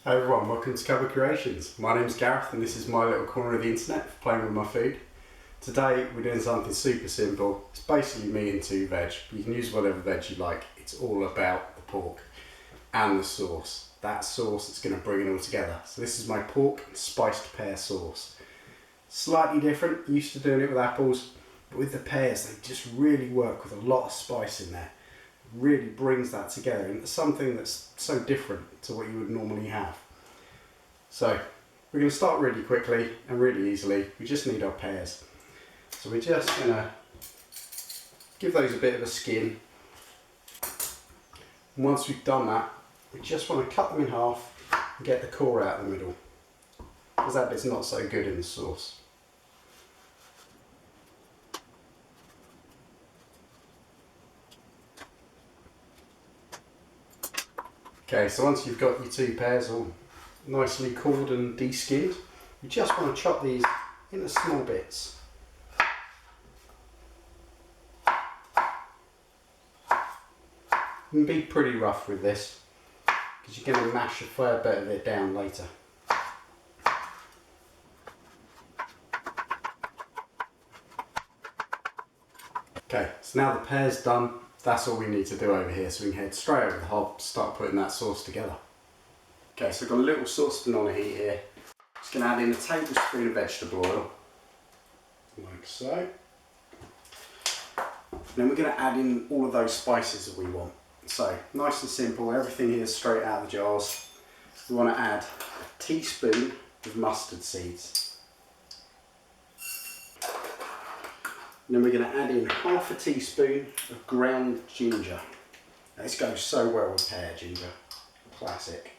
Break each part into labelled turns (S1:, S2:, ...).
S1: Hey everyone, welcome to Cupboard Creations. My name's Gareth and this is my little corner of the internet for playing with my food. Today we're doing something super simple. It's basically me and two veg. You can use whatever veg you like. It's all about the pork and the sauce. That sauce that's going to bring it all together. So this is my pork spiced pear sauce. Slightly different, used to doing it with apples, but with the pears they just really work with a lot of spice in there. Really brings that together into something that's so different to what you would normally have. So we're going to start really quickly and really easily. We just need our pears. So we're just going to give those a bit of a skin. And once we've done that, we just want to cut them in half and get the core out of the middle, because that bit's not so good in the sauce. Okay, so once you've got your two pears all nicely cored and de-skinned, you just want to chop these into small bits. And be pretty rough with this, because you're going to mash a fair bit of it down later. Okay, so now the pear's done. That's all we need to do over here, so we can head straight over the hob, start putting that sauce together. Okay, so I've got a little saucepan on the heat here. Just going to add in a tablespoon of vegetable oil, like so. And then we're going to add in all of those spices that we want. So, nice and simple, everything here is straight out of the jars. We want to add a teaspoon of mustard seeds. And then we're going to add in half a teaspoon of ground ginger. Now, this goes so well with pear ginger, classic.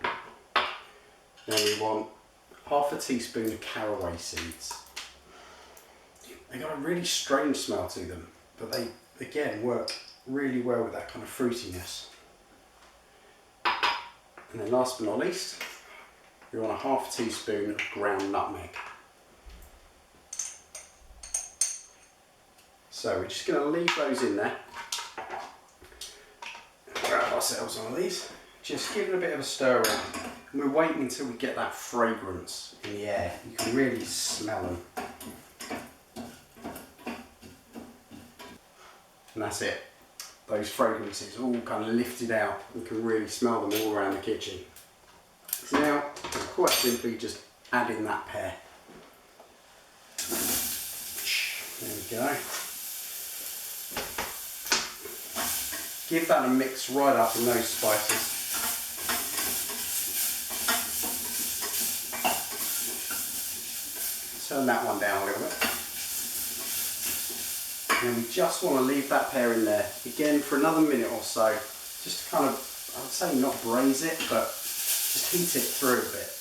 S1: Then we want half a teaspoon of caraway seeds. They've got a really strange smell to them, but they again work really well with that kind of fruitiness. And then last but not least, we want a half a teaspoon of ground nutmeg. So we're just going to leave those in there. Grab ourselves one of these. Just give it a bit of a stir around. And we're waiting until we get that fragrance in the air. You can really smell them. And that's it. Those fragrances all kind of lifted out. You can really smell them all around the kitchen. So now, quite simply, just add in that pear. There we go. Give that a mix right up in those spices. Turn that one down a little bit. And we just want to leave that pear in there again for another minute or so. Just to kind of, I would say not braise it, but just heat it through a bit.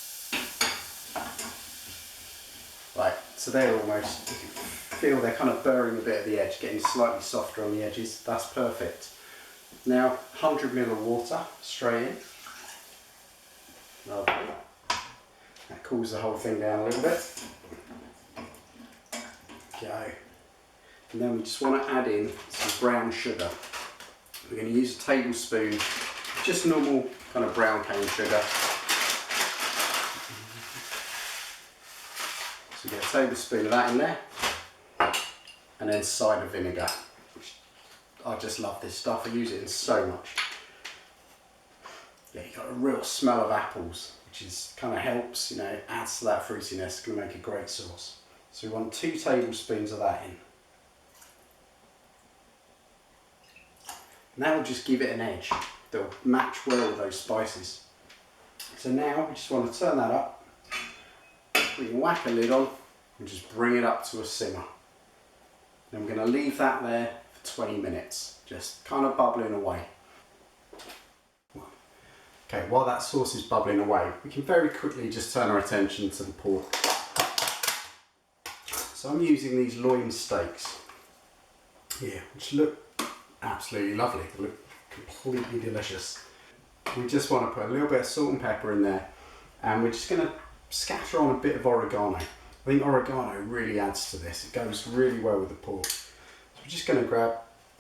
S1: Right, so they're almost, you can feel they're kind of burring a bit at the edge, getting slightly softer on the edges. That's perfect. Now 100 ml of water straight in. Lovely. That cools the whole thing down a little bit. Go. And then we just want to add in some brown sugar. We're going to use a tablespoon, just normal kind of brown cane sugar. So you get a tablespoon of that in there. And then cider vinegar. I just love this stuff, I use it in so much. Yeah, you got a real smell of apples, which is kind of helps, you know, adds to that fruitiness. It's going to make a great sauce. So we want 2 tablespoons of that in. And that will just give it an edge. They'll match well with those spices. So now we just want to turn that up. We can whack a lid on and just bring it up to a simmer. And I'm going to leave that there 20 minutes, just kind of bubbling away. Okay, while that sauce is bubbling away, we can very quickly just turn our attention to the pork. So I'm using these loin steaks here, which look absolutely lovely. They look completely delicious. We just want to put a little bit of salt and pepper in there, and we're just going to scatter on a bit of oregano. I think oregano really adds to this. It goes really well with the pork. We're just going to grab,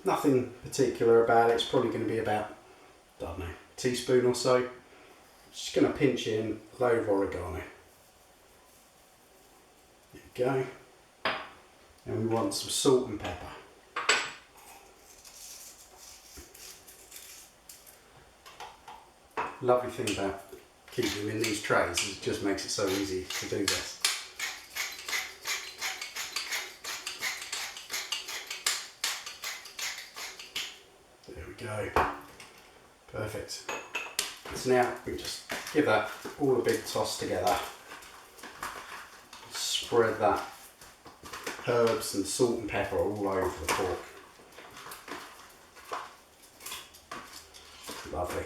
S1: nothing particular about it, it's probably going to be about, I don't know, a teaspoon or so. Just going to pinch in a load of oregano. There we go. And we want some salt and pepper. Lovely thing about keeping them in these trays is it just makes it so easy to do this. There we go. Perfect. So now we just give that all a big toss together. Spread that herbs and salt and pepper all over the pork. Lovely.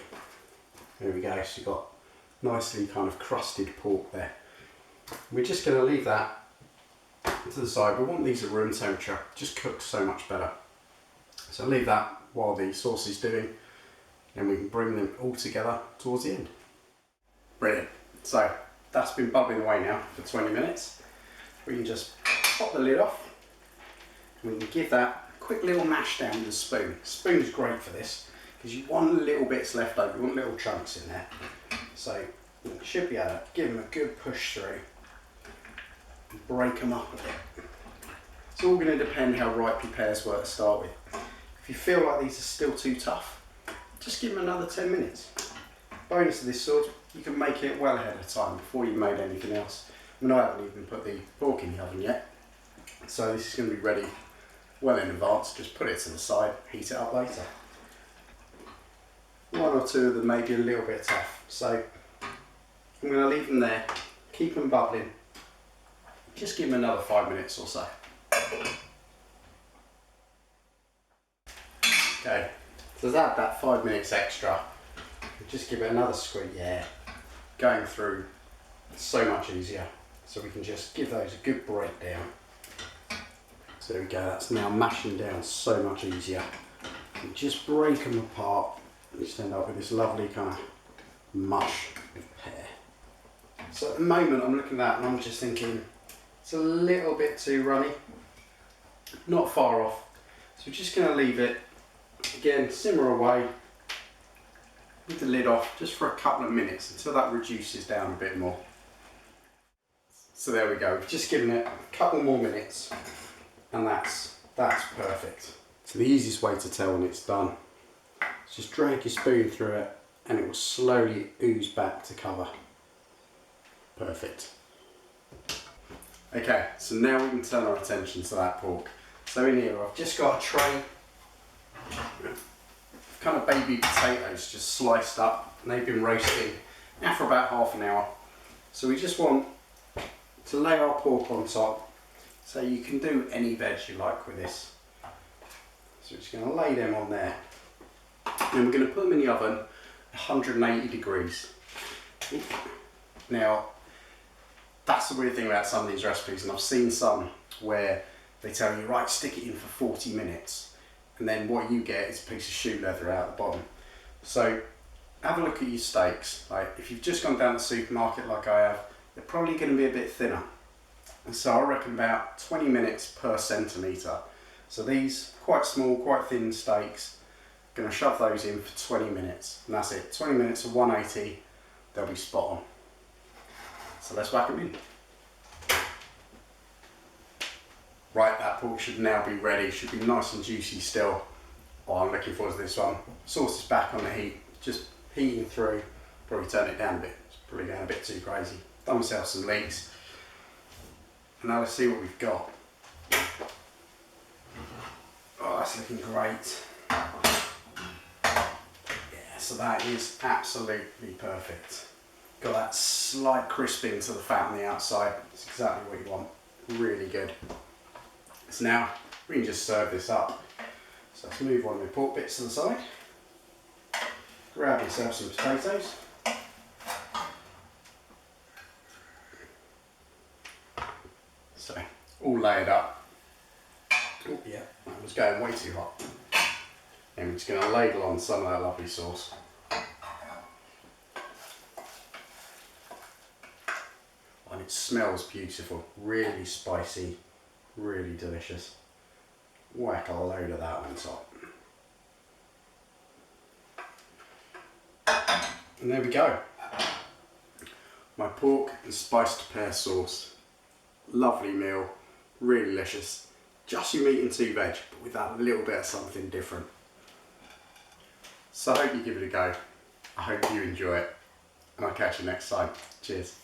S1: There we go, so you've got nicely kind of crusted pork there. We're just going to leave that to the side. We want these at room temperature, just cooks so much better. So leave that while the sauce is doing, and we can bring them all together towards the end. Brilliant. So that's been bubbling away now for 20 minutes. We can just pop the lid off. We can give that a quick little mash down with a spoon. Spoon's great for this because you want little bits left over, you want little chunks in there. So you should be able to give them a good push through and break them up a bit. It's all going to depend how ripe your pears were to start with. If you feel like these are still too tough, just give them another 10 minutes. Bonus of this sauce, you can make it well ahead of time before you made anything else. I mean, I haven't even put the pork in the oven yet, so this is going to be ready well in advance. Just put it to the side, heat it up later. One or two of them may be a little bit tough, so I'm going to leave them there, keep them bubbling, just give them another 5 minutes or so. Okay, so let's add that 5 minutes extra, just give it another squeeze. Yeah, going through so much easier, so we can just give those a good breakdown. So there we go, that's now mashing down so much easier. And just break them apart. You just end up with this lovely kind of mush of pear. So at the moment I'm looking at that and I'm just thinking it's a little bit too runny, not far off. So we're just going to leave it, again, simmer away with the lid off just for a couple of minutes until that reduces down a bit more. So there we go, we've just given it a couple more minutes and that's perfect. So the easiest way to tell when it's done, just drag your spoon through it and it will slowly ooze back to cover. Perfect. Okay, so now we can turn our attention to that pork. So in here I've just got a tray of kind of baby potatoes just sliced up, and they've been roasting now for about half an hour. So we just want to lay our pork on top, so you can do any veg you like with this. So we're just going to lay them on there. And we're going to put them in the oven 180 degrees. Now, that's the weird thing about some of these recipes, and I've seen some where they tell you, right, stick it in for 40 minutes, and then what you get is a piece of shoe leather out the bottom. So have a look at your steaks. Like, if you've just gone down the supermarket like I have, they're probably going to be a bit thinner. And so I reckon about 20 minutes per centimetre. So these quite small, quite thin steaks, going to shove those in for 20 minutes, and that's it. 20 minutes of 180, they'll be spot on. So let's whack them in. Right, that pork should now be ready, should be nice and juicy still. Oh, I'm looking forward to this one. Sauce is back on the heat, just heating through. Probably turn it down a bit, it's probably going a bit too crazy. Done myself some leeks. And now let's see what we've got. Oh, that's looking great. Yeah, so that is absolutely perfect. Got that slight crisping to the fat on the outside. It's exactly what you want. Really good. So now we can just serve this up. So let's move one of the pork bits to the side. Grab yourself some potatoes. So all layered up. Oh yeah, that was going way too hot. And we're just going to ladle on some of that lovely sauce. And it smells beautiful, really spicy, really delicious. Whack a load of that on top. And there we go. my pork and spiced pear sauce. Lovely meal, really delicious. Just your meat and two veg, but with that little bit of something different. So I hope you give it a go. I hope you enjoy it, and I'll catch you next time. Cheers.